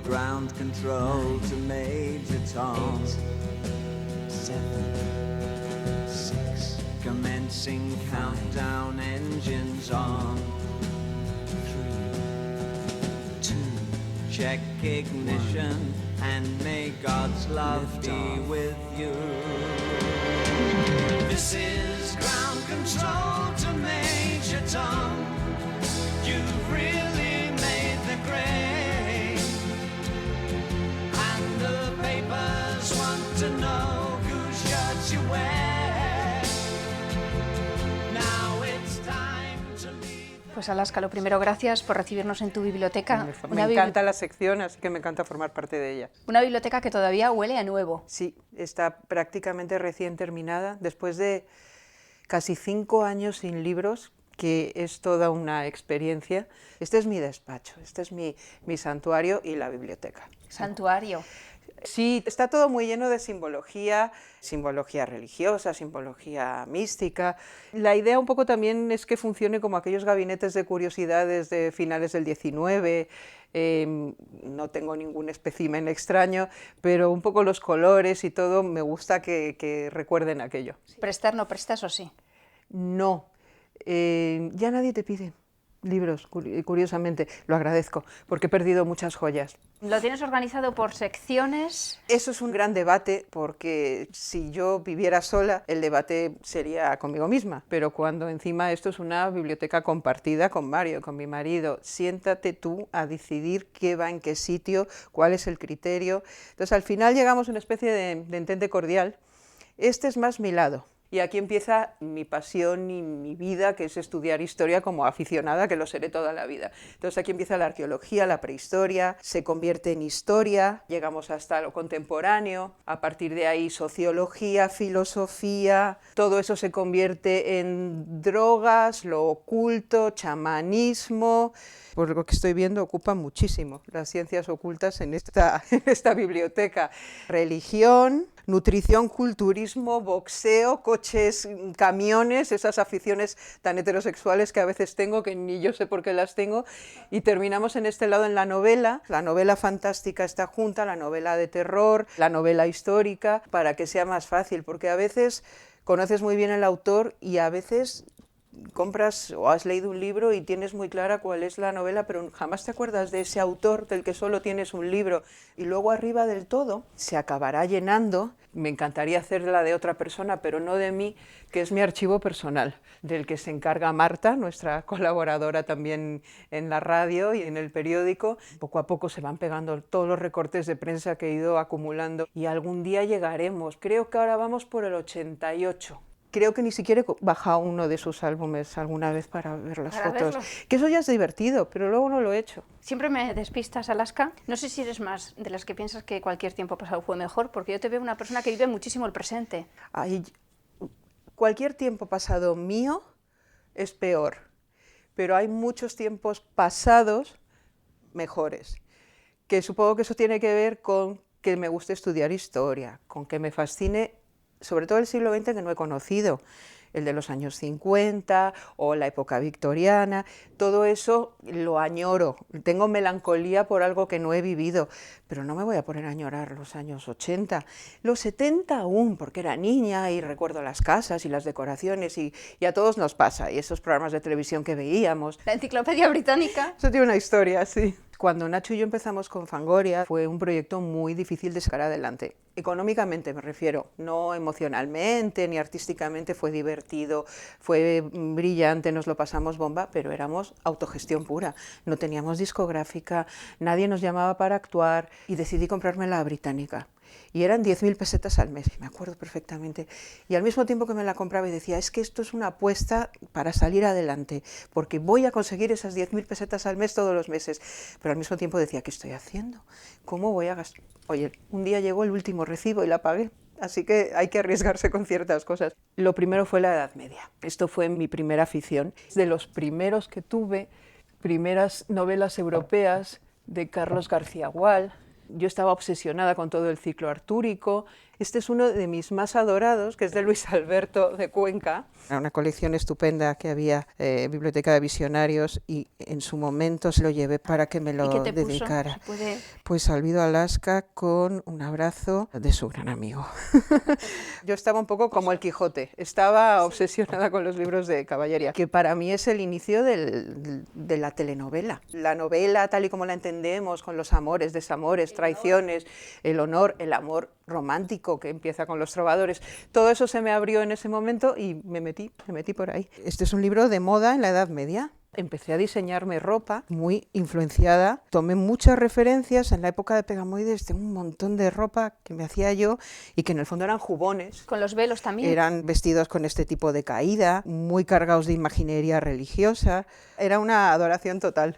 ground control to Major Tom. 7, 6, commencing countdown, engines on. 3, 2, check ignition, and may God's love be with you. This is ground control to Major Tom. You've really made the grade, and the papers want to know whose shirts you wear. Now it's time to leave. Pues Alaska, lo primero, gracias por recibirnos en tu biblioteca. Me encanta la sección, así que me encanta formar parte de ella. Una biblioteca que todavía huele a nuevo. Sí, está prácticamente recién terminada, después de casi 5 años sin libros, que es toda una experiencia. Este es mi despacho, este es mi santuario y la biblioteca. Santuario. Sí, está todo muy lleno de simbología, simbología religiosa, simbología mística. La idea un poco también es que funcione como aquellos gabinetes de curiosidades de finales del 19. No tengo ningún espécimen extraño, pero un poco los colores y todo, me gusta que recuerden aquello. ¿Prestar no prestas o sí? No, ya nadie te pide libros, curiosamente, lo agradezco, porque he perdido muchas joyas. ¿Lo tienes organizado por secciones? Eso es un gran debate, porque si yo viviera sola, el debate sería conmigo misma, pero cuando encima esto es una biblioteca compartida con Mario, con mi marido, siéntate tú a decidir qué va en qué sitio, cuál es el criterio. Entonces al final llegamos a una especie de entente cordial. Este es más mi lado. Y aquí empieza mi pasión y mi vida, que es estudiar historia como aficionada, que lo seré toda la vida. Entonces aquí empieza la arqueología, la prehistoria, se convierte en historia, llegamos hasta lo contemporáneo, a partir de ahí sociología, filosofía, todo eso se convierte en drogas, lo oculto, chamanismo. Por lo que estoy viendo, ocupa muchísimo las ciencias ocultas en esta biblioteca. Religión, nutrición, culturismo, boxeo, coches, camiones, esas aficiones tan heterosexuales que a veces tengo, que ni yo sé por qué las tengo, y terminamos en este lado en la novela fantástica está junta, la novela de terror, la novela histórica, para que sea más fácil, porque a veces conoces muy bien el autor y a veces compras o has leído un libro y tienes muy clara cuál es la novela, pero jamás te acuerdas de ese autor del que solo tienes un libro, y luego arriba del todo se acabará llenando. Me encantaría hacerla de otra persona, pero no de mí, que es mi archivo personal, del que se encarga Marta, nuestra colaboradora también en la radio y en el periódico. Poco a poco se van pegando todos los recortes de prensa que he ido acumulando, y algún día llegaremos. Creo que ahora vamos por el 88. Creo que ni siquiera he bajado uno de sus álbumes alguna vez para ver las fotos. Que eso ya es divertido, pero luego no lo he hecho. Siempre me despistas, Alaska. No sé si eres más de las que piensas que cualquier tiempo pasado fue mejor, porque yo te veo una persona que vive muchísimo el presente. Cualquier tiempo pasado mío es peor, pero hay muchos tiempos pasados mejores, que supongo que eso tiene que ver con que me guste estudiar historia, con que me fascine sobre todo el siglo XX, que no he conocido, el de los años 50 o la época victoriana. Todo eso lo añoro, tengo melancolía por algo que no he vivido, pero no me voy a poner a añorar los años 80, los 70 aún, porque era niña y recuerdo las casas y las decoraciones, y a todos nos pasa, y esos programas de televisión que veíamos. La Enciclopedia Británica. Eso tiene una historia, sí. Cuando Nacho y yo empezamos con Fangoria fue un proyecto muy difícil de sacar adelante. Económicamente me refiero, no emocionalmente ni artísticamente. Fue divertido, fue brillante, nos lo pasamos bomba, pero éramos autogestión pura. No teníamos discográfica, nadie nos llamaba para actuar, y decidí comprarme la británica. Y eran 10.000 pesetas al mes, me acuerdo perfectamente. Y al mismo tiempo que me la compraba y decía, es que esto es una apuesta para salir adelante, porque voy a conseguir esas 10.000 pesetas al mes todos los meses. Pero al mismo tiempo decía, ¿qué estoy haciendo? ¿Cómo voy a gastar? Oye, un día llegó el último recibo y la pagué. Así que hay que arriesgarse con ciertas cosas. Lo primero fue la Edad Media. Esto fue mi primera afición. De los primeros que tuve, primeras novelas europeas de Carlos García Gual. Yo estaba obsesionada con todo el ciclo artúrico, Este es uno de mis más adorados, que es de Luis Alberto de Cuenca. Era una colección estupenda que había, Biblioteca de Visionarios, y en su momento se lo llevé para que me lo ¿Y qué te dedicara. puso? ¿Se puede...? Pues Olvido Alaska con un abrazo de su gran amigo. Yo estaba un poco como el Quijote, estaba obsesionada con los libros de caballería, que para mí es el inicio de la telenovela. La novela tal y como la entendemos, con los amores, desamores, traiciones, el honor, el amor romántico que empieza con los trovadores, todo eso se me abrió en ese momento y me metí por ahí. Este es un libro de moda en la Edad Media. Empecé a diseñarme ropa muy influenciada, tomé muchas referencias en la época de Pegamoides, de un montón de ropa que me hacía yo y que en el fondo eran jubones. Con los velos también. Eran vestidos con este tipo de caída, muy cargados de imaginería religiosa, era una adoración total.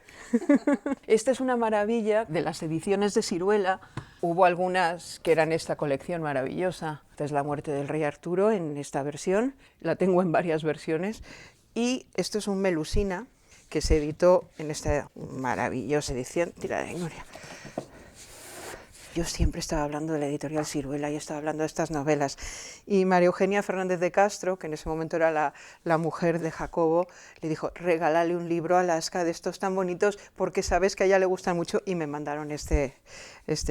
Esta es una maravilla de las ediciones de Siruela. Hubo algunas que eran esta colección maravillosa. Esta es La muerte del rey Arturo en esta versión, la tengo en varias versiones. Y esto es un Melusina, que se editó en esta maravillosa edición. Tira de Gloria. Yo siempre estaba hablando de la editorial Siruela y estaba hablando de estas novelas. Y María Eugenia Fernández de Castro, que en ese momento era la mujer de Jacobo, le dijo, regálale un libro a Alaska de estos tan bonitos porque sabes que a ella le gustan mucho, y me mandaron este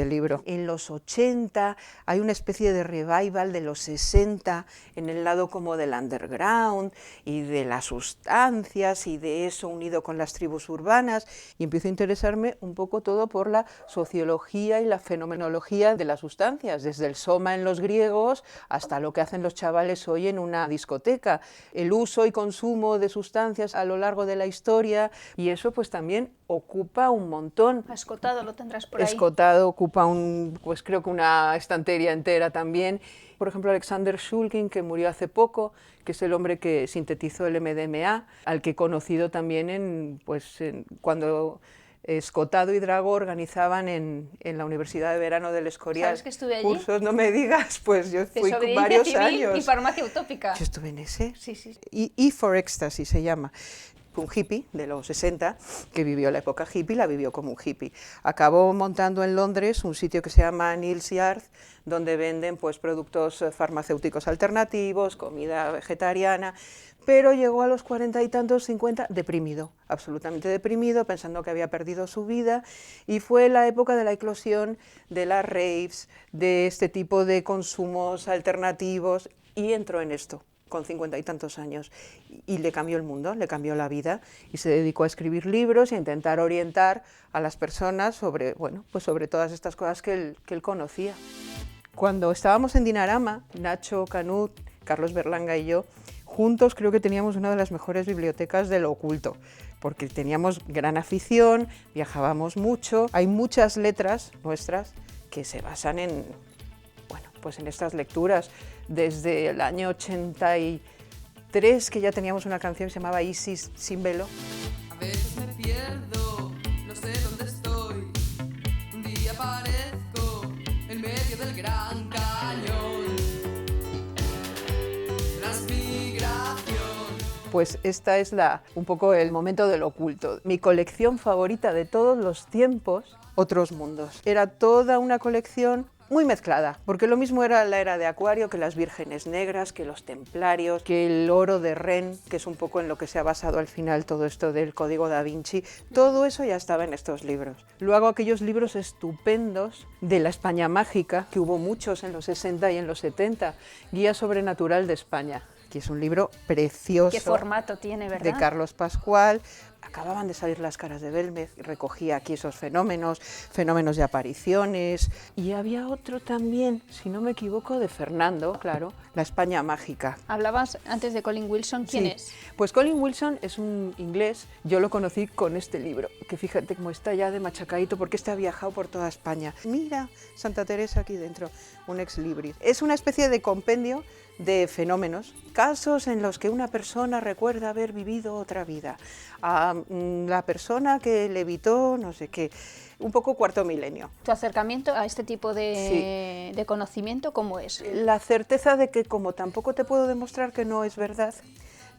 libro. En los 80 hay una especie de revival de los 60 en el lado como del underground y de las sustancias y de eso unido con las tribus urbanas, y empiezo a interesarme un poco todo por la sociología y la fenomenología de las sustancias, desde el soma en los griegos hasta lo que hacen los chavales hoy en una discoteca, el uso y consumo de sustancias a lo largo de la historia, y eso pues también ocupa un montón. Escotado lo tendrás por ahí. Escotado ocupa pues creo que una estantería entera también. Por ejemplo, Alexander Shulgin, que murió hace poco, que es el hombre que sintetizó el MDMA, al que he conocido también cuando Escotado y Drago organizaban en la Universidad de Verano del Escorial. ¿Sabes que estuve allí? Cursos, no me digas, pues yo fui con Desobediencia varios civil años. y farmacia utópica. Yo estuve en ese. Sí, sí. E for Ecstasy se llama. Un hippie de los 60 que vivió la época hippie, la vivió como un hippie. Acabó montando en Londres un sitio que se llama Neal's Yard, donde venden pues productos farmacéuticos alternativos, comida vegetariana, pero llegó a los 40 y tantos, 50, deprimido, absolutamente deprimido, pensando que había perdido su vida, y fue la época de la eclosión de las raves, de este tipo de consumos alternativos, y entró en esto con 50 y tantos años, y le cambió el mundo, le cambió la vida, y se dedicó a escribir libros y a intentar orientar a las personas sobre, bueno, pues sobre todas estas cosas que él conocía. Cuando estábamos en Dinarama, Nacho Canut, Carlos Berlanga y yo, juntos creo que teníamos una de las mejores bibliotecas de lo oculto, porque teníamos gran afición, viajábamos mucho, hay muchas letras nuestras que se basan en, bueno, pues en estas lecturas. Desde el año 83, que ya teníamos una canción que se llamaba Isis sin velo. A veces me pierdo, no sé dónde estoy. Un día aparezco en medio del gran cañón. Transmigración. Pues esta es un poco el momento del oculto. Mi colección favorita de todos los tiempos, Otros Mundos. Era toda una colección muy mezclada, porque lo mismo era la era de Acuario que las Vírgenes Negras, que los Templarios, que el oro de Ren, que es un poco en lo que se ha basado al final todo esto del Código Da Vinci. Todo eso ya estaba en estos libros. Luego aquellos libros estupendos de la España mágica, que hubo muchos en los 60 y en los 70, Guía Sobrenatural de España, que es un libro precioso. ¿Qué formato tiene, verdad? De Carlos Pascual. Acababan de salir Las caras de Belmez, y recogía aquí esos fenómenos de apariciones. Y había otro también, si no me equivoco, de Fernando, claro, La España mágica. Hablabas antes de Colin Wilson, ¿quién Sí. es? Pues Colin Wilson es un inglés, yo lo conocí con este libro, que fíjate cómo está ya de machacadito, porque este ha viajado por toda España. Mira, Santa Teresa aquí dentro, un ex libris. Es una especie de compendio de fenómenos, casos en los que una persona recuerda haber vivido otra vida, a la persona que levitó, no sé qué, un poco cuarto milenio. ¿Tu acercamiento a este tipo de conocimiento cómo es? La certeza de que como tampoco te puedo demostrar que no es verdad,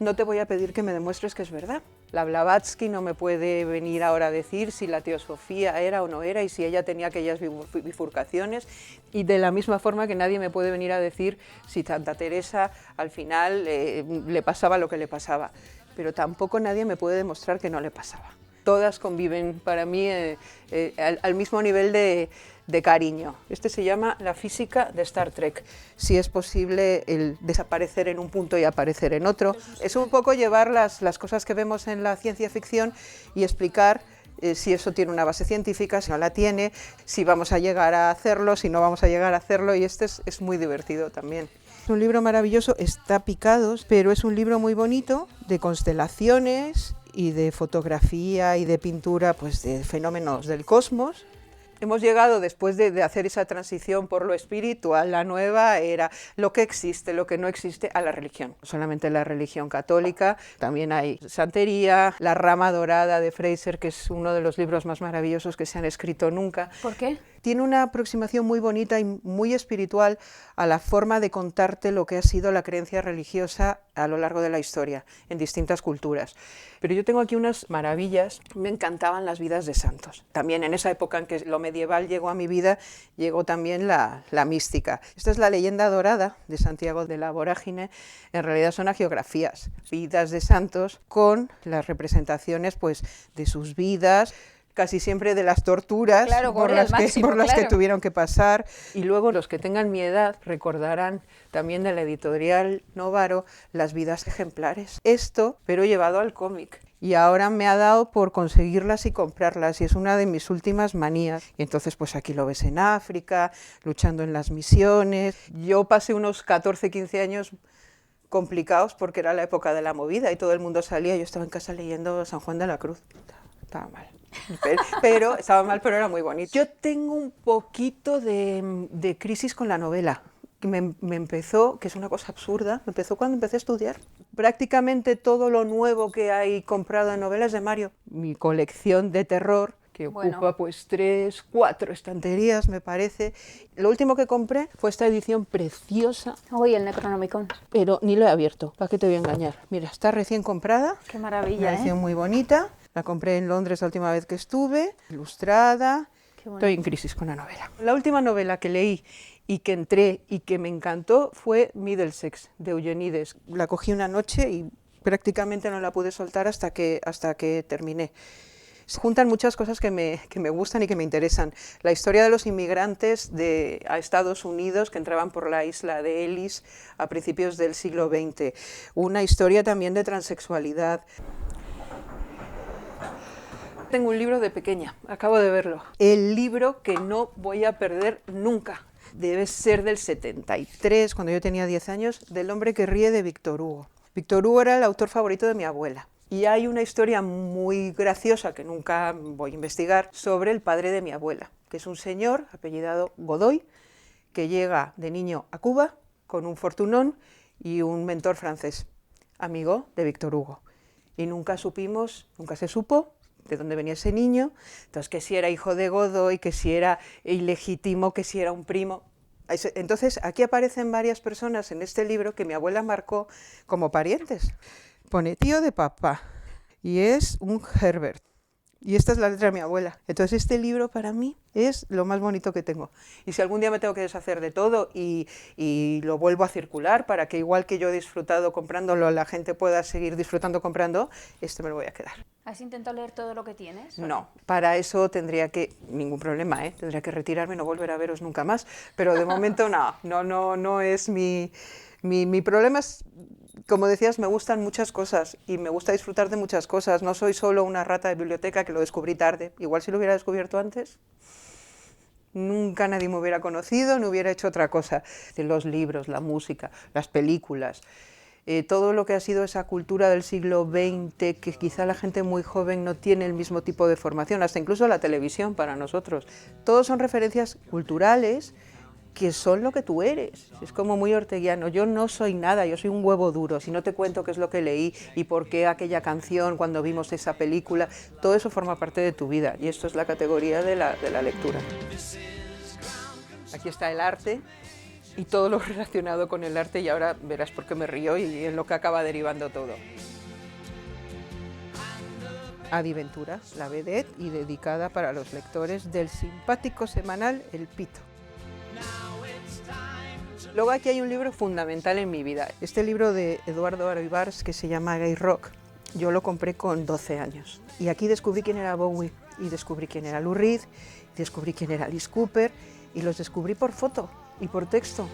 no te voy a pedir que me demuestres que es verdad. La Blavatsky no me puede venir ahora a decir si la teosofía era o no era y si ella tenía aquellas bifurcaciones, y de la misma forma que nadie me puede venir a decir si Santa Teresa al final le pasaba lo que le pasaba, pero tampoco nadie me puede demostrar que no le pasaba. Todas conviven para mí al mismo nivel de cariño. Este se llama La física de Star Trek. Si es posible el desaparecer en un punto y aparecer en otro. Es un poco llevar las cosas que vemos en la ciencia ficción y explicar si eso tiene una base científica, si no la tiene, si vamos a llegar a hacerlo, si no vamos a llegar a hacerlo, y este es muy divertido también. Es un libro maravilloso, está Picados, pero es un libro muy bonito de constelaciones y de fotografía y de pintura, pues de fenómenos del cosmos. Hemos llegado, después de hacer esa transición por lo espiritual, la nueva era lo que existe, lo que no existe, a la religión. No solamente la religión católica, también hay santería, La rama dorada de Fraser, que es uno de los libros más maravillosos que se han escrito nunca. ¿Por qué? Tiene una aproximación muy bonita y muy espiritual a la forma de contarte lo que ha sido la creencia religiosa a lo largo de la historia, en distintas culturas. Pero yo tengo aquí unas maravillas. Me encantaban las vidas de santos. También en esa época en que lo medieval llegó a mi vida, llegó también la mística. Esta es la leyenda dorada de Santiago de la Vorágine. En realidad son hagiografías, vidas de santos con las representaciones, pues, de sus vidas, casi siempre de las torturas, claro, por las claro, que tuvieron que pasar. Y luego los que tengan mi edad recordarán también de la editorial Novaro Las vidas ejemplares. Esto, pero llevado al cómic. Y ahora me ha dado por conseguirlas y comprarlas, y es una de mis últimas manías. Y entonces pues aquí lo ves en África, luchando en las misiones. Yo pasé unos 14, 15 años complicados porque era la época de la movida y todo el mundo salía. Yo estaba en casa leyendo San Juan de la Cruz. Estaba mal. Pero estaba mal, pero era muy bonito. Yo tengo un poquito de crisis con la novela. Me empezó, que es una cosa absurda, me empezó cuando empecé a estudiar. Prácticamente todo lo nuevo que hay comprado en novelas de Mario. Mi colección de terror, que ocupa pues 3, 4 estanterías, me parece. Lo último que compré fue esta edición preciosa. Hoy el Necronomicon. Pero ni lo he abierto, ¿para qué te voy a engañar? Mira, está recién comprada. Qué maravilla, una edición muy bonita. La compré en Londres la última vez que estuve, ilustrada. Estoy en crisis con la novela. La última novela que leí y que entré y que me encantó fue Middlesex, de Eugenides. La cogí una noche y prácticamente no la pude soltar hasta que terminé. Se juntan muchas cosas que me gustan y que me interesan. La historia de los inmigrantes a Estados Unidos que entraban por la isla de Ellis a principios del siglo XX. Una historia también de transexualidad. Tengo un libro de pequeña, acabo de verlo. El libro que no voy a perder nunca. Debe ser del 73, cuando yo tenía 10 años, del hombre que ríe, de Víctor Hugo. Víctor Hugo era el autor favorito de mi abuela. Y hay una historia muy graciosa, que nunca voy a investigar, sobre el padre de mi abuela, que es un señor apellidado Godoy, que llega de niño a Cuba con un fortunón y un mentor francés, amigo de Víctor Hugo. Y nunca se supo de dónde venía ese niño, entonces que si era hijo de Godoy, que si era ilegítimo, que si era un primo. Entonces aquí aparecen varias personas en este libro que mi abuela marcó como parientes. Pone tío de papá y es un Herbert. Y esta es la letra de mi abuela. Entonces este libro para mí es lo más bonito que tengo. Y si algún día me tengo que deshacer de todo y lo vuelvo a circular para que igual que yo he disfrutado comprándolo, la gente pueda seguir disfrutando comprando, este me lo voy a quedar. ¿Has intentado leer todo lo que tienes? No, para eso ningún problema, tendría que retirarme y no volver a veros nunca más. Pero de momento no es mi problema. Es, como decías, me gustan muchas cosas y me gusta disfrutar de muchas cosas. No soy solo una rata de biblioteca que lo descubrí tarde. Igual si lo hubiera descubierto antes, nunca nadie me hubiera conocido, no hubiera hecho otra cosa. Los libros, la música, las películas, todo lo que ha sido esa cultura del siglo XX, que quizá la gente muy joven no tiene el mismo tipo de formación, hasta incluso la televisión para nosotros. Todos son referencias culturales que son lo que tú eres. Es como muy orteguiano. Yo no soy nada, yo soy un huevo duro. Si no te cuento qué es lo que leí y por qué aquella canción cuando vimos esa película, todo eso forma parte de tu vida y esto es la categoría de la lectura. Aquí está el arte, y todo lo relacionado con el arte, y ahora verás por qué me río y en lo que acaba derivando todo. Adi Ventura, la vedette, y dedicada para los lectores del simpático semanal El Pito. Luego aquí hay un libro fundamental en mi vida. Este libro de Eduardo Aroibars, que se llama Gay Rock, yo lo compré con 12 años. Y aquí descubrí quién era Bowie, y descubrí quién era Lou Reed, y descubrí quién era Alice Cooper, y los descubrí por foto y por texto.